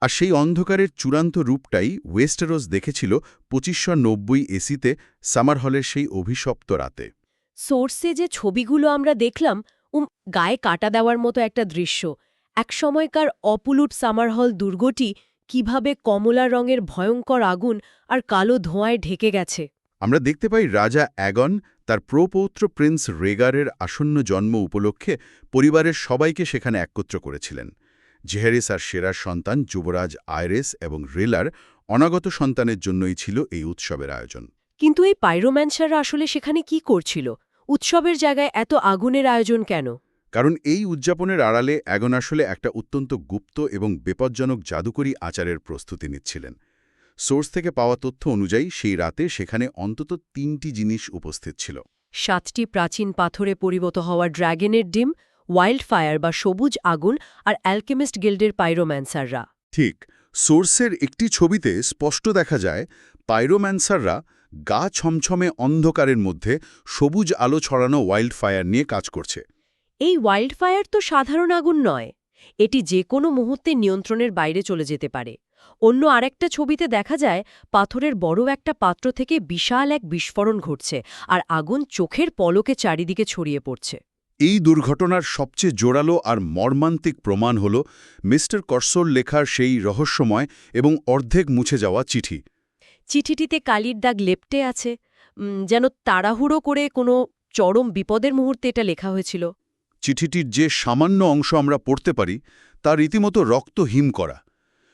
আর সেই অন্ধকারের চূড়ান্ত রূপটাই ওয়েস্টেরোস দেখেছিল 2590 এসিতে সামার হলের সেই অভিশপ্ত রাতে। সোর্সে যে ছবিগুলো আমরা দেখলাম, গায়ে কাটা দেওয়ার মতো একটা দৃশ্য। একসময়কার অপুলুট সামারহল দুর্গটি কিভাবে কমলা রঙের ভয়ঙ্কর আগুন আর কালো ধোঁয়ায় ঢেকে গেছে। আমরা দেখতে পাই রাজা অ্যাগন তার প্রপৌত্র প্রিন্স রেগারের আসন্ন জন্ম উপলক্ষে পরিবারের সবাইকে সেখানে একত্র করেছিলেন। জেহারিস আর সেরার সন্তান যুবরাজ আইরেস এবং রেলার অনাগত সন্তানের জন্যই ছিল এই উৎসবের আয়োজন। কিন্তু এই পাইরোম্যান্সাররা আসলে সেখানে কি করছিল? উৎসবের জায়গায় এত আগুনের আয়োজন কেন? কারণ এই উদযাপনের আড়ালে অ্যাগন আসলে একটা অত্যন্ত গুপ্ত এবং বিপজ্জনক জাদুকরী আচারের প্রস্তুতি নিচ্ছিলেন। সোর্স থেকে পাওয়া তথ্য অনুযায়ী সেই রাতে সেখানে অন্তত 3টি জিনিস উপস্থিত ছিল। 7টি প্রাচীন পাথরে পরিণত হওয়া ড্র্যাগনের ডিম, ওয়াইল্ড ফায়ার বা সবুজ আগুন আর অ্যালকেমিস্ট গিল্ডের পাইরোম্যান্সাররা। ঠিক, সোর্সের একটি ছবিতে স্পষ্ট দেখা যায় পাইরোম্যান্সাররা গা ছমছমে অন্ধকারের মধ্যে সবুজ আলো ছড়ানো ওয়াইল্ড ফায়ার নিয়ে কাজ করছে। এই ওয়াইল্ড ফায়ার তো সাধারণ আগুন নয়, এটি যে কোনো মুহূর্তে নিয়ন্ত্রণের বাইরে চলে যেতে পারে। অন্য আরেকটা ছবিতে দেখা যায় পাথরের বড় একটা পাত্র থেকে বিশাল এক বিস্ফোরণ ঘটছে আর আগুন চোখের পলকে চারিদিকে ছড়িয়ে পড়ছে। এই দুর্ঘটনার সবচেয়ে জোরালো আর মর্মান্তিক প্রমাণ হল মিস্টার কর্সোর লেখার সেই রহস্যময় এবং অর্ধেক মুছে যাওয়া চিঠি। চিঠিটিতে কালির দাগ লেপ্টে আছে, যেন তাড়াহুড়ো করে কোনো চরম বিপদের মুহূর্তে এটা লেখা হয়েছিল। চিঠিটির যে সামান্য অংশ আমরা পড়তে পারি তা রীতিমতো রক্ত হিম করা।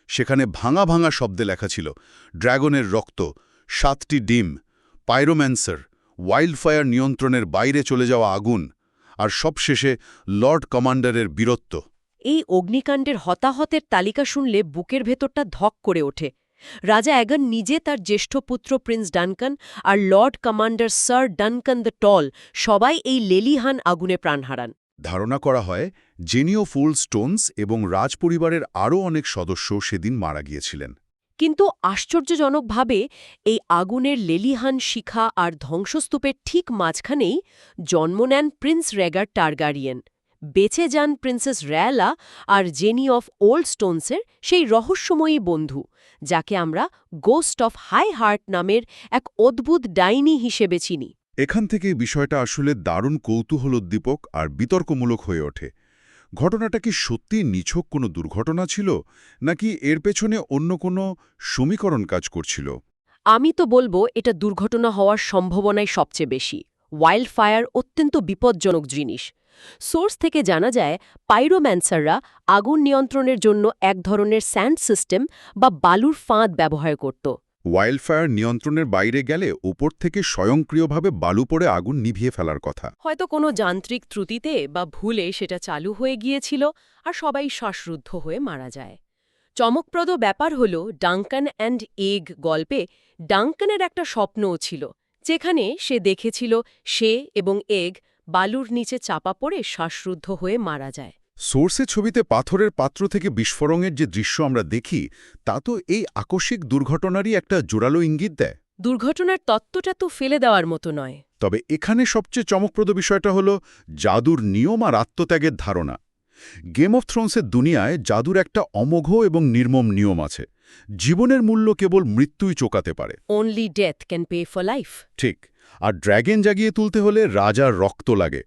সেখানে ভাঙা ভাঙা শব্দে লেখা ছিল ড্র্যাগনের রক্ত, 7টি ডিম, পাইরোম্যান্সার, ওয়াইল্ড ফায়ার নিয়ন্ত্রণের বাইরে চলে যাওয়া আগুন, আর সবশেষে লর্ড কমান্ডারের বীরত্ব। এই অগ্নিকাণ্ডের হতাহতের তালিকা শুনলে বুকের ভেতরটা ধক করে ওঠে। রাজা অ্যাগন নিজে, তার জ্যেষ্ঠ পুত্র প্রিন্স ডানকান আর lord commander sir Duncan the tall সবাই এই লেলিহান আগুনে প্রাণ হারান। ধারণা করা হয় জেনিও ফুল স্টোনস এবং রাজপরিবারের আরও অনেক সদস্য সেদিন মারা গিয়েছিলেন। কিন্তু আশ্চর্যজনকভাবে এই আগুনের লেলিহান শিখা আর ধ্বংসস্তূপের ঠিক মাঝখানেই জন্ম নেন প্রিন্স রেগার টারগারিয়েন। বেঁচে যান প্রিন্সেস র্যালা আর জেনি অফ ওল্ড স্টোনসের সেই রহস্যময়ী বন্ধু, যাকে আমরা গোস্ট অফ হাই হার্ট নামের এক অদ্ভুত ডাইনি হিসেবে চিনি। এখান থেকে বিষয়টা আসলে দারুণ কৌতূহলোদ্দীপক আর বিতর্কমূলক হয়ে ওঠে। ঘটনাটা কি সত্যি নিছক কোনো দুর্ঘটনা ছিল, নাকি এর পেছনে অন্য কোনো সমীকরণ কাজ করছিল? আমি তো বলবো এটা দুর্ঘটনা হওয়ার সম্ভাবনাই সবচেয়ে বেশি। ওয়াইল্ড ফায়ার অত্যন্ত বিপজ্জনক জিনিস। সোর্স থেকে জানা যায় পাইরোম্যান্সাররা আগুন নিয়ন্ত্রণের জন্য এক ধরনের স্যান্ড সিস্টেম বা বালুর ফাঁদ ব্যবহার করত। ওয়াইল্ড ফায়ার নিয়ন্ত্রণের বাইরে গেলে উপর থেকে স্বয়ংক্রিয়ভাবে বালু পড়ে আগুন নিভিয়ে ফেলার কথা। হয়তো কোনো যান্ত্রিক ত্রুটিতে বা ভুলে সেটা চালু হয়ে গিয়েছিল আর সবাই শ্বাসরুদ্ধ হয়ে মারা যায়। চমকপ্রদ ব্যাপার হল ডাঙ্কান অ্যান্ড এগ গল্পে ডাঙ্কানের একটা স্বপ্নও ছিল, যেখানে সে দেখেছিল সে এবং এগ বালুর নিচে চাপা পড়ে শ্বাসরুদ্ধ হয়ে মারা যায়। সোর্সের ছবিতে পাথরের পাত্র থেকে বিস্ফোরণের যে দৃশ্য আমরা দেখি তা তো এই আকস্মিক দুর্ঘটনারই একটা জোরালো ইঙ্গিত দেয়। দুর্ঘটনার তত্ত্বটা তো ফেলে দেওয়ার মতো নয়। তবে এখানে সবচেয়ে চমকপ্রদ বিষয়টা হল জাদুর নিয়ম আর আত্মত্যাগের ধারণা। গেম অফ থ্রোনসের দুনিয়ায় জাদুর একটা অমোঘ এবং নির্মম নিয়ম আছে। জীবনের মূল্য কেবল মৃত্যুই চোকাতে পারে। Only death can pay for life. ঠিক, আর ড্র্যাগন জাগিয়ে তুলতে হলে রাজার রক্ত লাগে।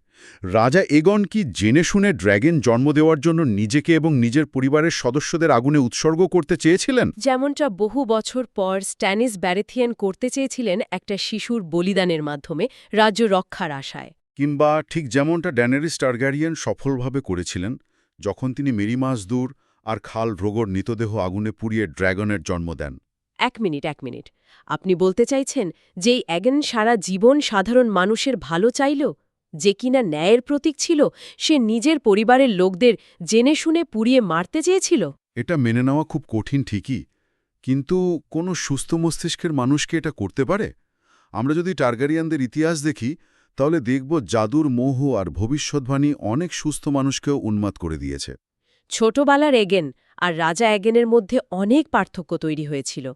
রাজা এগন কি জেনে শুনে ড্র্যাগন জন্ম দেওয়ার জন্য নিজেকে এবং নিজের পরিবারের সদস্যদের আগুনে উৎসর্গ করতে চেয়েছিলেন? যেমনটা বহু বছর পর স্ট্যানিস ব্যারেথিয়ান করতে চেয়েছিলেন একটা শিশুর বলিদানের মাধ্যমে রাজ্য রক্ষার আশায়। কিংবা ঠিক যেমনটা ড্যানেরিস টারগ্যারিয়ান সফলভাবে করেছিলেন যখন তিনি মেরিমাসদুর আর খাল রোগর মৃতদেহ আগুনে পুড়িয়ে ড্র্যাগনের জন্ম দেন। এক মিনিট, আপনি বলতে চাইছেন যে অ্যাগন সারা জীবন সাধারণ মানুষের ভালো চাইল, যে কিনা ন্যায়ের প্রতীক ছিল, সে নিজের পরিবারের লোকদের জেনে শুনে পুড়িয়ে মারতে চেয়েছিল? এটা মেনে নেওয়া খুব কঠিন ঠিকই, কিন্তু কোনো সুস্থ মস্তিষ্কের মানুষকে এটা করতে পারে? আমরা যদি টারগারিয়ানদের ইতিহাস দেখি তাহলে দেখব জাদুর মোহ আর ভবিষ্যদ্বাণী অনেক সুস্থ মানুষকেও উন্মাদ করে দিয়েছে। ছোটবেলার এগেন আর রাজা এগেনের মধ্যে অনেক পার্থক্য তৈরি হয়েছিল।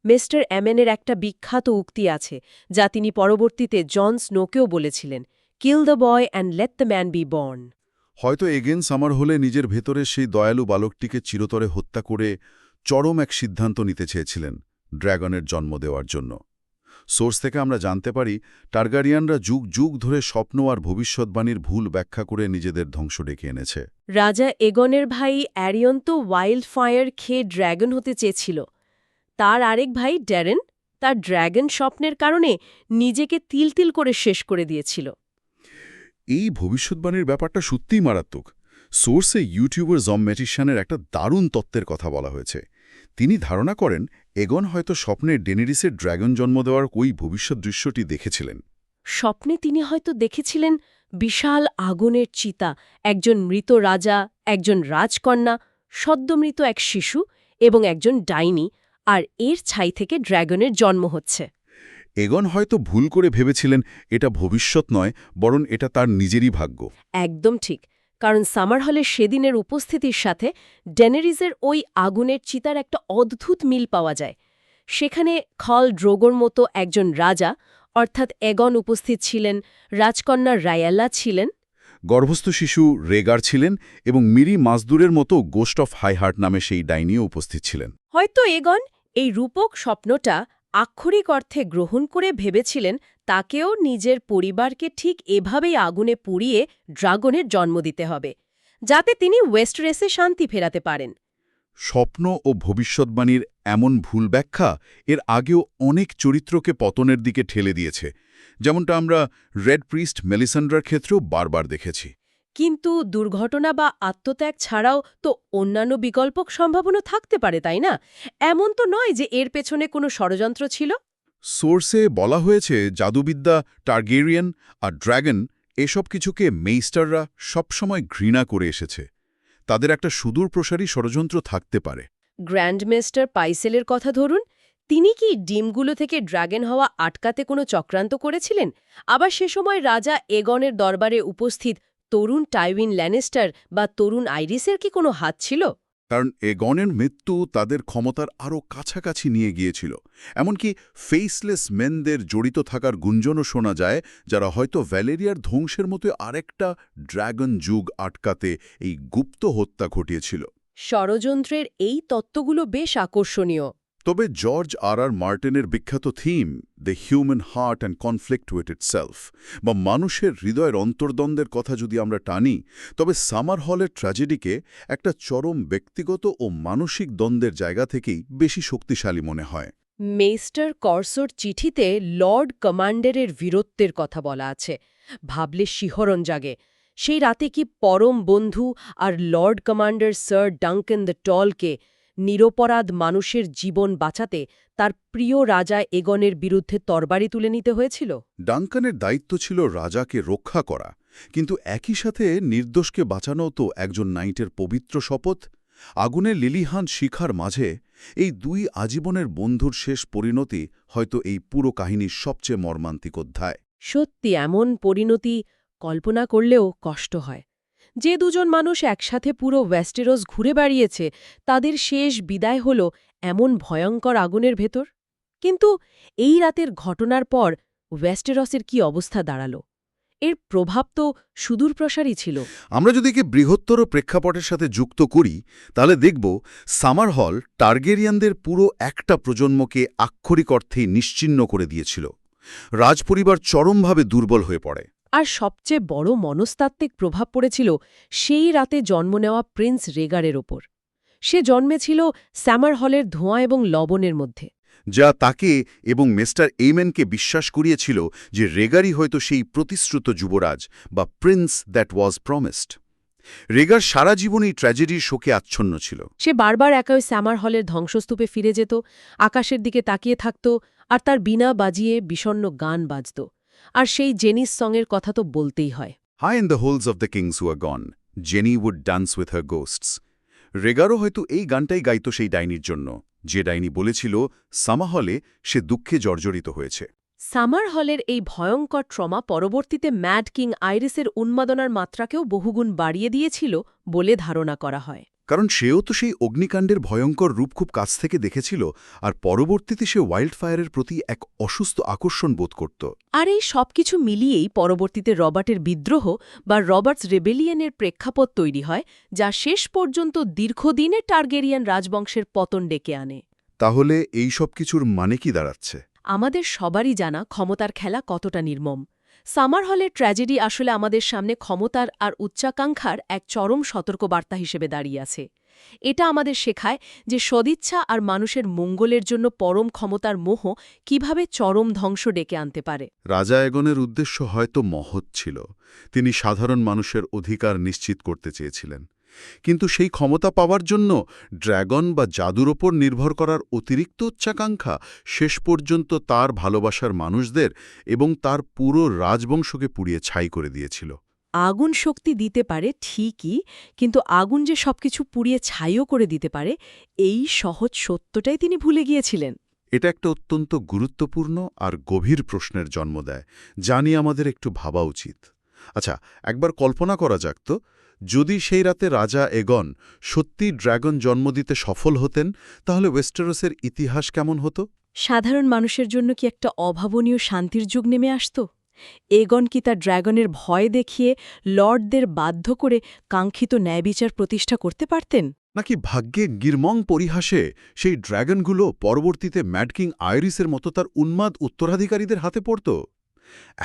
মিস্টার অ্যামেনের একটা বিখ্যাত উক্তি আছে, যা তিনি পরবর্তীতে জন স্নোকেও বলেছিলেন, kill the boy and let the man B born. হয়তো এগেন সামার হলে নিজের ভেতরে সেই দয়ালু বালকটিকে চিরতরে হত্যা করে চরম এক সিদ্ধান্ত নিতে চেয়েছিলেন ড্র্যাগনের জন্ম দেওয়ার জন্য। সোর্স থেকে আমরা জানতে পারি টারগারিয়ানরা যুগ যুগ ধরে স্বপ্ন আর ভবিষ্যৎবাণীর ভুল ব্যাখ্যা করে নিজেদের ধ্বংস ডেকে এনেছে। রাজা এগনের ভাই অ্যারিয়ন তো ওয়াইল্ড ফায়ার খেয়ে ড্র্যাগন হতে চেয়েছিল। তার আরেক ভাই ড্যারেন তার ড্র্যাগন স্বপ্নের কারণে নিজেকে তিল তিল করে শেষ করে দিয়েছিল। এই ভবিষ্যৎবাণীর ব্যাপারটা সত্যিই মারাত্মক। সোর্সে ইউটিউবার জম ম্যাটিশিয়ানের একটা দারুণ তত্ত্বের কথা বলা হয়েছে। তিনি ধারণা করেন এগন হয়তো স্বপ্নে ডেনেরিসের ড্র্যাগন জন্ম দেওয়ার ওই ভবিষ্যৎ দৃশ্যটি দেখেছিলেন। স্বপ্নে তিনি হয়তো দেখেছিলেন বিশাল আগুনের চিতা, একজন মৃত রাজা, একজন রাজকন্যা, সদ্যমৃত এক শিশু এবং একজন ডাইনি, আর এর ছাই থেকে ড্র্যাগনের জন্ম হচ্ছে। এগন হয়তো ভুল করে ভেবেছিলেন এটা ভবিষ্যৎ নয়, বরং এটা তার নিজেরই ভাগ্য। একদম ঠিক, কারণ সামার হলের সেদিনের উপস্থিতির সাথে ডেনেরিজের ওই আগুনের চিতার একটা অদ্ভুত মিল পাওয়া যায়। সেখানে খল ড্রোগোর মতো একজন রাজা, অর্থাৎ এগন উপস্থিত ছিলেন, রাজকন্যা রায়াল্লা ছিলেন, গর্ভস্থ শিশু রেগার ছিলেন এবং মিরি মাজদুরের মতো গোস্ট অফ হাইহার্ট নামে সেই ডাইনিও উপস্থিত ছিলেন। হয়তো এগন এই রূপক স্বপ্নটা আক্ষরিক অর্থে গ্রহণ করে ভেবেছিলেন তাকেও নিজের পরিবারকে ঠিক এভাবেই আগুনে পুড়িয়ে ড্রাগনের জন্ম দিতে হবে, যাতে তিনি ওয়েস্টরেসে শান্তি ফেরাতে পারেন। স্বপ্ন ও ভবিষ্যৎবাণীর এমন ভুল ব্যাখ্যা এর আগেও অনেক চরিত্রকে পতনের দিকে ঠেলে দিয়েছে, যেমনটা আমরা রেড প্রিস্ট মেলিসান্ড্রার ক্ষেত্রেও বারবার দেখেছি। কিন্তু দুর্ঘটনা বা আত্মত্যাগ ছাড়াও তো অন্যান্য বিকল্প সম্ভাবনা থাকতে পারে, তাই না? এমন তো নয় যে এর পেছনে কোনো ষড়যন্ত্র ছিল। সোর্সে বলা হয়েছে জাদুবিদ্যা, টার্গেরিয়ান আর ড্র্যাগন এসব কিছুকে মেইস্টাররা সবসময় ঘৃণা করে এসেছে। তাদের একটা সুদূরপ্রসারী ষড়যন্ত্র থাকতে পারে। গ্র্যান্ডমেস্টার পাইসেলের কথা ধরুন, তিনি কি ডিমগুলো থেকে ড্রাগন হওয়া আটকাতে কোনো চক্রান্ত করেছিলেন? আবার সে সময় রাজা এগনের দরবারে উপস্থিত তরুণ টাইউইন ল্যানিস্টার বা তরুণ আইরিসের কি কোনো হাত ছিল? কারণ এগনের মৃত্যু তাদের ক্ষমতার আরও কাছাকাছি নিয়ে গিয়েছিল। এমনকি ফেসলেস মেনদের জড়িত থাকার গুঞ্জনও শোনা যায়, যারা হয়তো ভ্যালেরিয়ার ধ্বংসের মতো আরেকটা ড্র্যাগন যুগ আটকাতে এই গুপ্ত হত্যা ঘটিয়েছিল। ষড়যন্ত্রের এই তত্ত্বগুলো বেশ আকর্ষণীয়। তবে জর্জ আর মার্টিনের বিখ্যাত theme the human heart and conflict with itself বা মানুষের হৃদয়ের অন্তর্দ্বন্দ্বের কথা যদি আমরা টানি, তবে সামার হলের ট্র্যাজেডিকে একটা চরম ব্যক্তিগত ও মানসিক দ্বন্দ্বের জায়গা থেকেই বেশি শক্তিশালী মনে হয়। মেস্টার কর্সোর চিঠিতে লর্ড কমান্ডারের বীরত্বের কথা বলা আছে। ভাবলে শিহরণ জাগে। সেই রাতে কি পরম বন্ধু আর lord commander sir drunken the টলকে নিরপরাধ মানুষের জীবন বাঁচাতে তার প্রিয় রাজা এগনের বিরুদ্ধে তরবারি তুলে নিতে হয়েছিল? ডাঙ্কানের দায়িত্ব ছিল রাজাকে রক্ষা করা, কিন্তু একই সাথে নির্দোষকে বাঁচানো তো একজন নাইটের পবিত্র শপথ। আগুনের লিলিহান শিখার মাঝে এই দুই আজীবনের বন্ধুর শেষ পরিণতি হয়তো এই পুরো কাহিনীর সবচেয়ে মর্মান্তিক অধ্যায়। সত্যি এমন পরিণতি কল্পনা করলেও কষ্ট হয়। যে দুজন মানুষ একসাথে পুরো ওয়েস্টেরস ঘুরে বেড়িয়েছে, তাদের শেষ বিদায় হল এমন ভয়ঙ্কর আগুনের ভেতর। কিন্তু এই রাতের ঘটনার পর ওয়েস্টেরসের কি অবস্থা দাঁড়াল? এর প্রভাব তো সুদূরপ্রসারী ছিল। আমরা যদি একে বৃহত্তর প্রেক্ষাপটের সাথে যুক্ত করি, তাহলে দেখব সামার হল টার্গেরিয়ানদের পুরো একটা প্রজন্মকে আক্ষরিক অর্থেই নিশ্চিহ্ন করে দিয়েছিল। রাজপরিবার চরমভাবে দুর্বল হয়ে পড়ে। আর সবচেয়ে বড় মনস্তাত্ত্বিক প্রভাব পড়েছিল সেই রাতে জন্ম নেওয়া প্রিন্স রেগারের ওপর। সে জন্মেছিল স্যামার হলের ধোঁয়া এবং লবণের মধ্যে, যা তাকে এবং মিস্টার এইম্যানকে বিশ্বাস করিয়েছিল যে রেগারই হয়তো সেই প্রতিশ্রুত যুবরাজ বা প্রিন্স দ্যাট ওয়াজ প্রমিসড। রেগার সারা জীবনই ট্র্যাজেডির শোকে আচ্ছন্ন ছিল। সে বারবার একা ওই স্যামার হলের ধ্বংসস্তূপে ফিরে যেত, আকাশের দিকে তাকিয়ে থাকত, আর তার বীণা বাজিয়ে বিষণ্ণ গান বাজত। আর সেই জেনিস সঙের কথা তো বলতেই হয়। High in the holes of the kings who are gone, Jenny would dance with her ghosts. রেগারও হয়তো এই গানটাই গাইত সেই ডাইনির জন্য, যে ডাইনি বলেছিল সামা হলে সে দুঃখে জর্জরিত হয়েছে। সামার হলের এই ভয়ঙ্কর ট্রমা পরবর্তীতে ম্যাড কিং আইরিসের উন্মাদনার মাত্রাকেও বহুগুণ বাড়িয়ে দিয়েছিল বলে ধারণা করা হয়। কারণ সেও তো সেই অগ্নিকাণ্ডের ভয়ঙ্কর রূপ খুব কাছ থেকে দেখেছিল, আর পরবর্তীতে সে ওয়াইল্ড ফায়ারের প্রতি এক অসুস্থ আকর্ষণ বোধ করত। আর এই সবকিছু মিলিয়েই পরবর্তীতে রবার্টের বিদ্রোহ বা রবার্টস রেবেলিয়নের প্রেক্ষাপট তৈরি হয়, যা শেষ পর্যন্ত দীর্ঘদিনের টার্গেরিয়ান রাজবংশের পতন ডেকে আনে। তাহলে এই সব কিছুর মানে কি দাঁড়াচ্ছে? আমাদের সবারই জানা ক্ষমতার খেলা কতটা নির্মম। সামার হলের ট্র্যাজেডি আসলে আমাদের সামনে ক্ষমতার আর উচ্চাকাঙ্ক্ষার এক চরম সতর্কবার্তা হিসেবে দাঁড়িয়ে আছে। এটা আমাদের শেখায় যে সদিচ্ছা আর মানুষের মঙ্গলের জন্য পরম ক্ষমতার মোহ কিভাবে চরম ধ্বংস ডেকে আনতে পারে। রাজা এগনের উদ্দেশ্য হয়তো মহৎ ছিল। তিনি সাধারণ মানুষের অধিকার নিশ্চিত করতে চেয়েছিলেন। কিন্তু সেই ক্ষমতা পাওয়ার জন্য ড্র্যাগন বা জাদুর ওপর নির্ভর করার অতিরিক্ত উচ্চাকাঙ্ক্ষা শেষ পর্যন্ত তার ভালোবাসার মানুষদের এবং তার পুরো রাজবংশকে পুড়িয়ে ছাই করে দিয়েছিল। আগুন শক্তি দিতে পারে ঠিকই, কিন্তু আগুন যে সবকিছু পুড়িয়ে ছাইও করে দিতে পারে, এই সহজ সত্যটাই তিনি ভুলে গিয়েছিলেন। এটা একটা অত্যন্ত গুরুত্বপূর্ণ আর গভীর প্রশ্নের জন্ম দেয়, যা নিয়ে আমাদের একটু ভাবা উচিত। আচ্ছা, একবার কল্পনা করা যাক তো, যদি সেই রাতে রাজা এগন সত্যি ড্র্যাগন জন্ম দিতে সফল হতেন, তাহলে ওয়েস্টেরসের ইতিহাস কেমন হতো? সাধারণ মানুষের জন্য কি একটা অভাবনীয় শান্তির যুগ নেমে আসত? এগন কি তার ড্র্যাগনের ভয় দেখিয়ে লর্ডদের বাধ্য করে কাঙ্ক্ষিত ন্যায়বিচার প্রতিষ্ঠা করতে পারতেন? নাকি ভাগ্যে গির্মং পরিহাসে সেই ড্র্যাগনগুলো পরবর্তীতে ম্যাডকিং আইরিসের মতো তার উন্মাদ উত্তরাধিকারীদের হাতে পড়ত?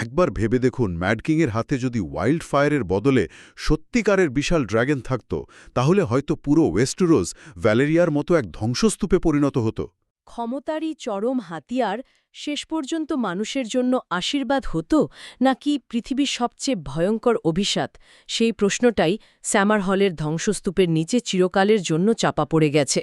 একবার ভেবে দেখুন, ম্যাডকিংয়ের হাতে যদি ওয়াইল্ড ফায়ারের বদলে সত্যিকারের বিশাল ড্র্যাগন থাকত, তাহলে হয়তো পুরো ওয়েস্টেরোস ভ্যালেরিয়ার মতো এক ধ্বংসস্তূপে পরিণত হতো। ক্ষমতারই চরম হাতিয়ার শেষ পর্যন্ত মানুষের জন্য আশীর্বাদ হতো নাকি পৃথিবীর সবচেয়ে ভয়ঙ্কর অভিশাপ? সেই প্রশ্নটাই সামার হলের ধ্বংসস্তূপের নিচে চিরকালের জন্য চাপা পড়ে গেছে।